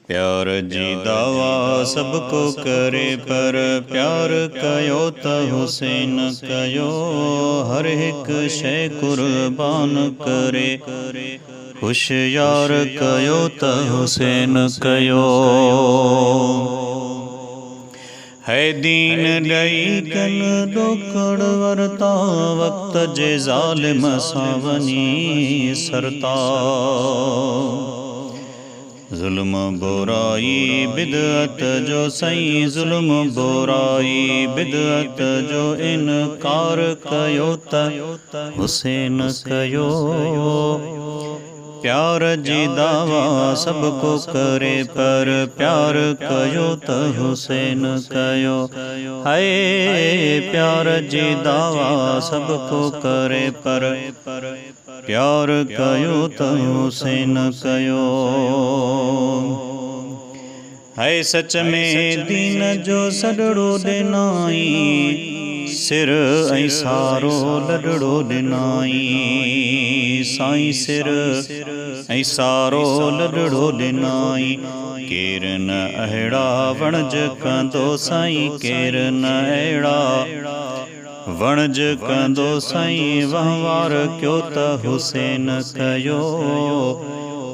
प्यार जी दावा सबको करे पर प्यार कयो त हुसैन कयो। हर हिक शै कुर्बान करे होशियार कयो त हुसैन कयो। है दीन ॾई कन ॾोकड़ वरता वक़्त जे ज़ालिम सां वञी सरता। ज़ुल्म बुराई बिदअत जो सईं ज़ुल्म बुराई बिदअत जो इनकार कयो त हुसैन कयो। प्यार जी दावा सबको करे पर प्यार कयो त हुसैन कयो। हाय प्यार जी दावा सबको करे पर प्यार कयो त हुसैन कयो। है सच में दीन जो सॾड़ो ॾिनाई सिर ऐं सारो लॾड़ो ॾिनाई। साईं सिर ऐं सारो लॾड़ो ॾिनाई। केर न अहिड़ा वणज कंदो साईं केर न अहिड़ा वणज कंदो साईं। वहिंवार कयो त हुसैन कयो।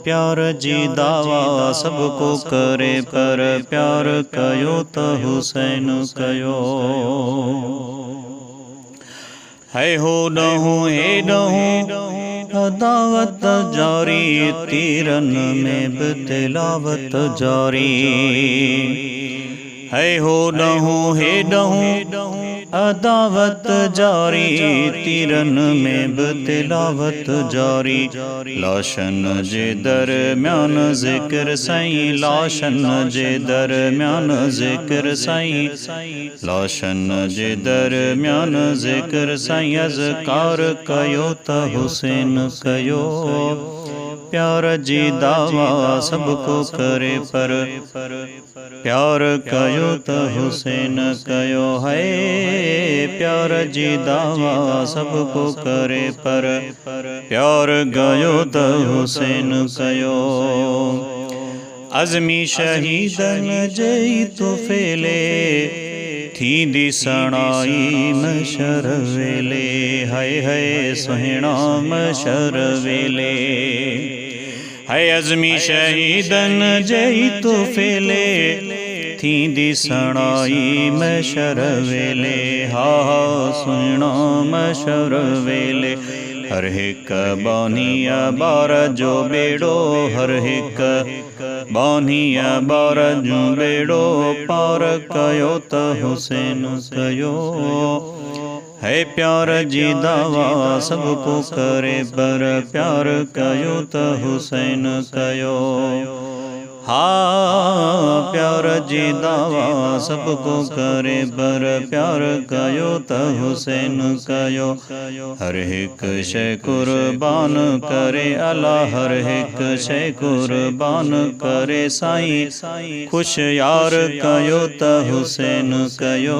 प्यार जी दावा सबको करे पर प्यार कयो त हुसैन कयो। है हो ॾहूं हे ॾहूं दावत जारी तीरन में बि तिलावत जारी। है हो ॾहूं हे ॾहूं दावत जारी तीरन में बि तिलावत जारी। लाशन जे दरम्यान ज़िक्र साईं लाशन जे दरम्यान ज़िक्र साईं लाशन जे दरम्यान ज़िक्र साईं। अज़कार कयो त हुसैन कयो। प्यार जी दावा सबको करे पर प्यार कयो त हुसैन कयो। है प्यार जी दावा सबको करे पर प्यार कयो त हुसैन कयो। अज़मी शहीदन जे तुफ़ेले थींदी सणाई मशर वेले। हाय हाय सुहिणा मशर वेले। है अज़मी शहीदन जे तुफ़ेले थींदी सणाई मशर वेले। हा हा सुहिणा मशर वेले। हर हिक बानिया बार जो बेड़ो हर हिक बानिया बार जो बेड़ो पार कयो त हुसैन कयो। है प्यार जी दावा सबको करे पर प्यार कयो त हुसैन कयो। हा प्यार जी दावा सबको करे पर प्यार कयो त हुसैन कयो। हर हिक शै कुर्बान करे अला हर हिक शै कुर्बान करे साईं। खुश यार कयो त हुसैन कयो।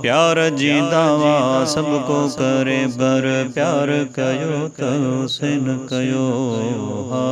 प्यार जी दावा सबको करे पर प्यार कयो त हुसैन कयो। हा।